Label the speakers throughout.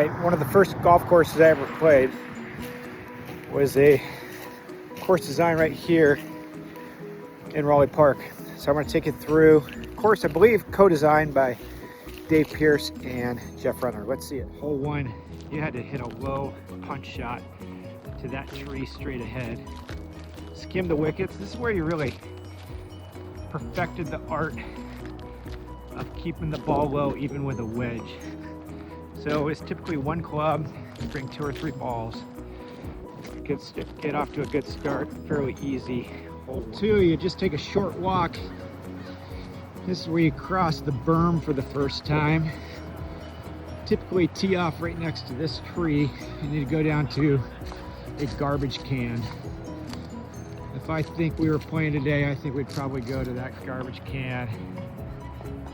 Speaker 1: right, one of the first golf courses I ever played was a course design right here in Raleigh Park. So I'm going to take it through a course I believe co-designed by Dave Pierce and Jeff Runner. Let's see it. Hole one, you had to hit a low punch shot to that tree straight ahead. Skim the wickets. This is where you really perfected the art of keeping the ball low even with a wedge. So it's typically one club, you bring 2 or 3 balls. Get off to a good start, fairly easy. Hole 2, you just take a short walk. This is where you cross the berm for the first time. Typically tee off right next to this tree. You need to go down to a garbage can. If I think we were playing today, I think we'd probably go to that garbage can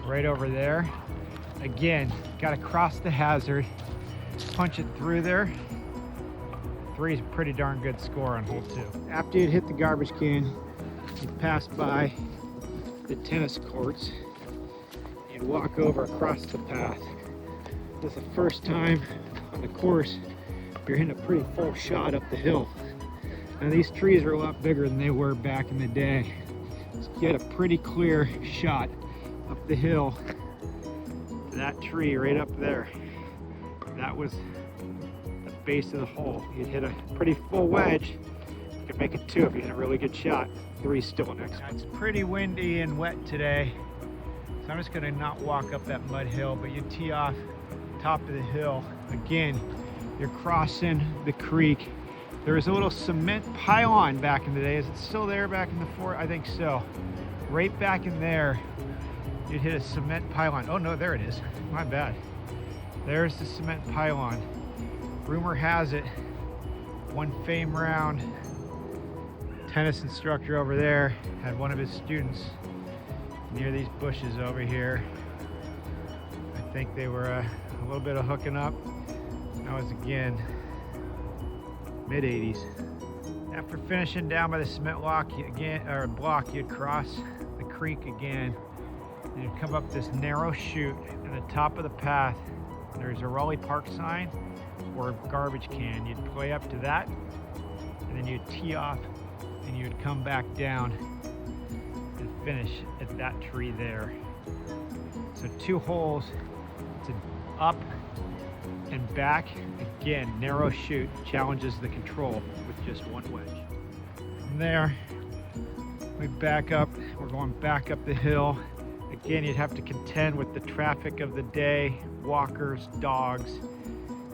Speaker 1: right over there. Again, got to cross the hazard, punch it through there. 3 is a pretty darn good score on hole 2. After you'd hit the garbage can, you'd pass by the tennis courts. You'd walk over across the path. This is the first time on the course you're hitting a pretty full shot up the hill. Now these trees are a lot bigger than they were back in the day. So you had a pretty clear shot up the hill. That tree right up there, that was the base of the hole. You'd hit a pretty full wedge. You could make it 2 if you hit a really good shot. 3 still next. It's pretty windy and wet today, so I'm just gonna not walk up that mud hill, but you tee off top of the hill. Again, you're crossing the creek. There was a little cement pylon back in the day. Is it still there back in the fort? I think so. Right back in there, you'd hit a cement pylon. Oh no, there it is. My bad. There's the cement pylon. Rumor has it, one fame round tennis instructor over there had one of his students near these bushes over here. I think they were a little bit of hooking up. That was again mid-80s. After finishing down by the cement block, you'd cross the creek again. And you'd come up this narrow chute at the top of the path. There's a Raleigh Park sign or a garbage can. You'd play up to that, and then you'd tee off, and you'd come back down and finish at that tree there. So 2 holes to up and back. Again, narrow chute challenges the control with just 1 wedge. From there, we back up. We're going back up the hill. Again, you'd have to contend with the traffic of the day, walkers, dogs,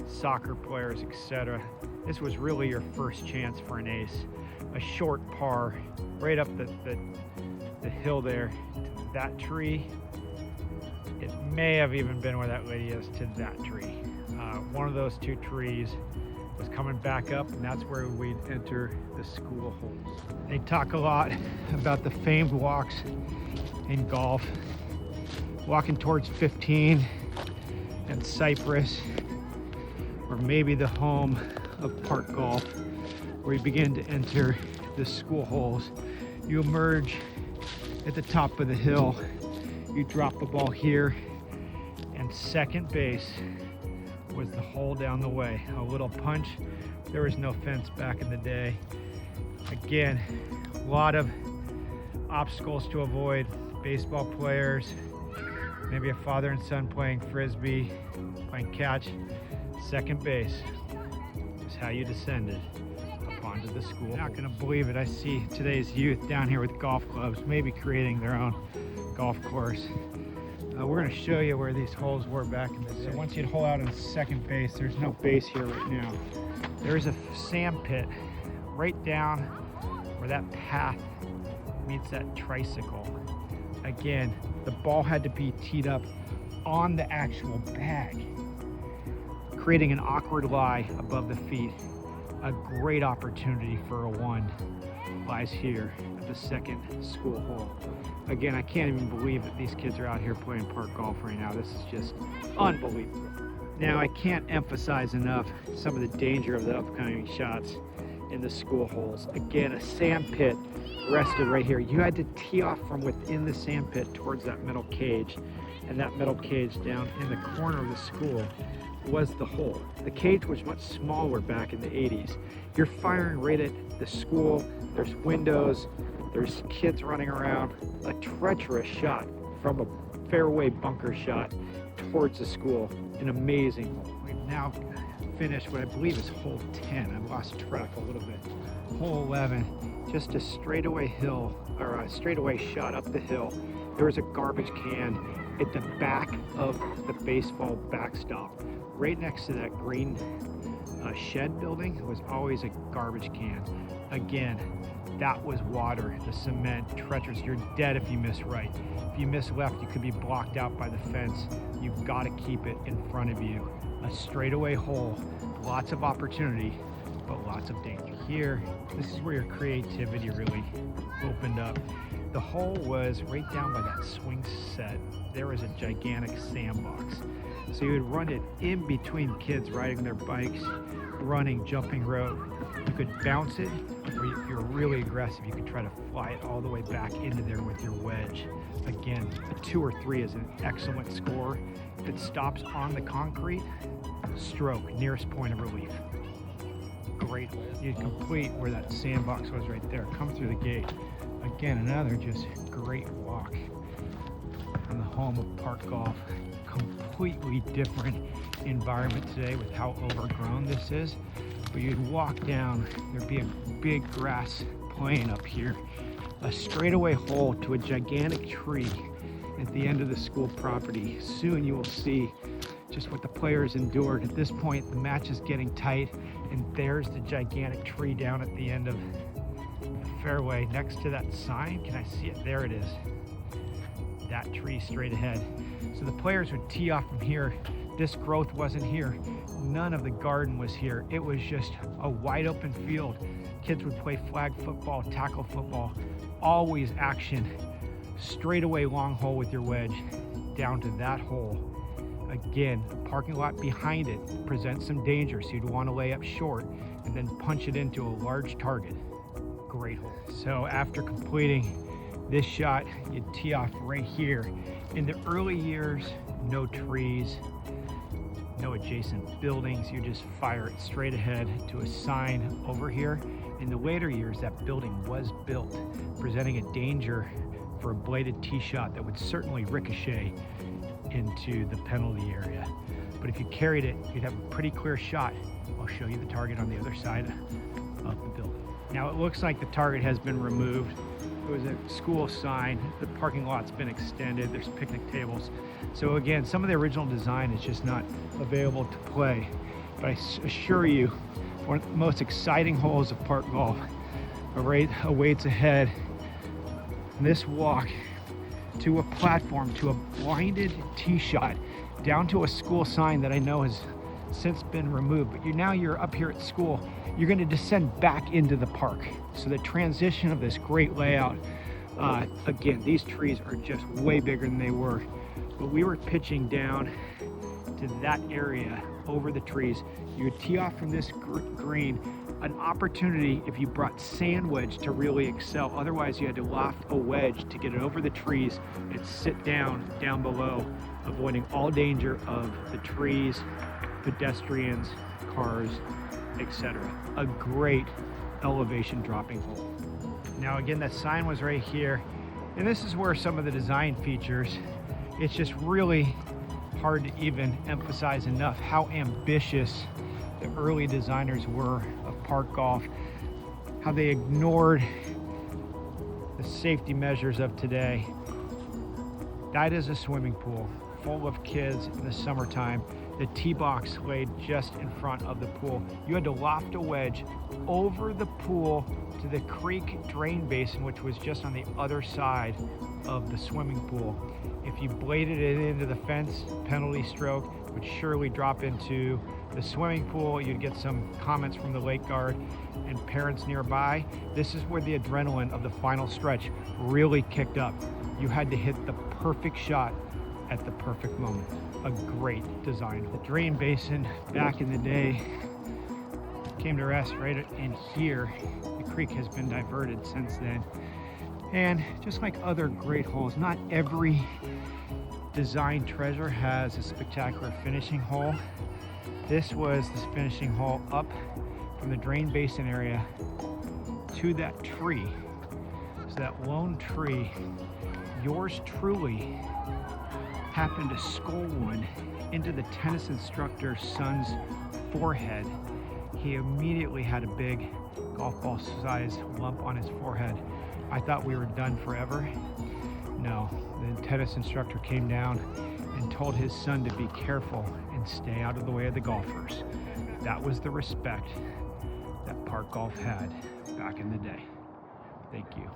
Speaker 1: soccer players, etc. This was really your first chance for an ace. A short par right up the hill there to that tree. It may have even been where that lady is to that tree. One of those 2 trees was coming back up, and that's where we'd enter the school holes. They talk a lot about the famed walks in golf, walking towards 15 and Cypress, or maybe the home of Park Golf, where you begin to enter the school holes. You emerge at the top of the hill, you drop the ball here, and second base was the hole down the way. A little punch. There was no fence back in the day. Again, a lot of obstacles to avoid. Baseball players, maybe a father and son playing frisbee, playing catch. Second base is how you descended up onto the school. You're not gonna believe it. I see today's youth down here with golf clubs, maybe creating their own golf course. We're gonna show you where these holes were back in the day. So once you'd hole out in second base, there's no base here right now. There's a sand pit right down where that path meets that tricycle. Again, the ball had to be teed up on the actual bag, creating an awkward lie above the feet. A great opportunity for a 1 lies here at the second school hole. Again, I can't even believe that these kids are out here playing park golf right now. This is just unbelievable. Now, I can't emphasize enough some of the danger of the upcoming shots in the school holes. Again, a sand pit rested right here. You had to tee off from within the sand pit towards that metal cage. and that metal cage down in the corner of the school was the hole. The cage was much smaller back in the 80s. You're firing right at the school, there's windows, there's kids running around. A treacherous shot from a fairway bunker shot towards the school. An amazing hole. We've now finished what I believe is hole 10. I've lost track a little bit. Hole 11, just a straightaway hill, or a straightaway shot up the hill. There was a garbage can at the back of the baseball backstop. Right next to that green shed building was always a garbage can. Again, that was water, the cement, treacherous. You're dead if you miss right. If you miss left, you could be blocked out by the fence. You've got to keep it in front of you. A straightaway hole, lots of opportunity, but lots of danger. Here, this is where your creativity really opened up. The hole was right down by that swing set. There was a gigantic sandbox. So you would run it in between kids riding their bikes, running, jumping rope. You could bounce it, or if you're really aggressive, you could try to fly it all the way back into there with your wedge. Again, a 2 or 3 is an excellent score. If it stops on the concrete, stroke, nearest point of relief. Great. You'd complete where that sandbox was right there. Come through the gate. Again, another just great walk from the home of Park Golf. Completely different environment today with how overgrown this is. But you'd walk down, there'd be a big grass plain up here, a straightaway hole to a gigantic tree at the end of the school property. Soon you will see just what the players endured. At this point, the match is getting tight, and there's the gigantic tree down at the end of the fairway next to that sign. Can I see it? There it is. That tree straight ahead. So the players would tee off from here. This growth wasn't here. None of the garden was here. It was just a wide open field. Kids would play flag football, tackle football, always action. Straight away long hole with your wedge down to that hole. Again, parking lot behind it presents some danger, so you'd want to lay up short and then punch it into a large target. Great hole. So after completing this shot, you'd tee off right here. In the early years, no trees, no adjacent buildings. You just fire it straight ahead to a sign over here. In the later years, that building was built, presenting a danger for a bladed tee shot that would certainly ricochet into the penalty area. But if you carried it, you'd have a pretty clear shot. I'll show you the target on the other side of the building. Now it looks like the target has been removed. It was a school sign. The parking lot's been extended. There's picnic tables. So again, some of the original design is just not available to play. But I assure you, one of the most exciting holes of Park Golf awaits ahead. This walk to a platform, to a blinded tee shot, down to a school sign that I know has since been removed. But now you're up here at school. You're going to descend back into the park. So the transition of this great layout, again, these trees are just way bigger than they were. But we were pitching down to that area over the trees. You would tee off from this green, an opportunity if you brought sand wedge to really excel. Otherwise, you had to loft a wedge to get it over the trees and sit down below, avoiding all danger of the trees, pedestrians, cars, etc. A great elevation dropping hole. Now again, that sign was right here, and this is where some of the design features, it's just really hard to even emphasize enough how ambitious the early designers were of Park Golf, how they ignored the safety measures of today. That is a swimming pool full of kids in the summertime. The tee box laid just in front of the pool. You had to loft a wedge over the pool to the creek drain basin, which was just on the other side of the swimming pool. If you bladed it into the fence, penalty stroke would surely drop into the swimming pool. You'd get some comments from the lake guard and parents nearby. This is where the adrenaline of the final stretch really kicked up. You had to hit the perfect shot at the perfect moment. A great design. The drain basin back in the day came to rest right in here. The creek has been diverted since then. And just like other great holes, not every design treasure has a spectacular finishing hole. This was the finishing hole up from the drain basin area to that tree. So that lone tree, yours truly happened to skull wound into the tennis instructor's son's forehead. He immediately had a big golf ball sized lump on his forehead. I thought we were done forever. No, the tennis instructor came down and told his son to be careful and stay out of the way of the golfers. That was the respect that Park Golf had back in the day. Thank you.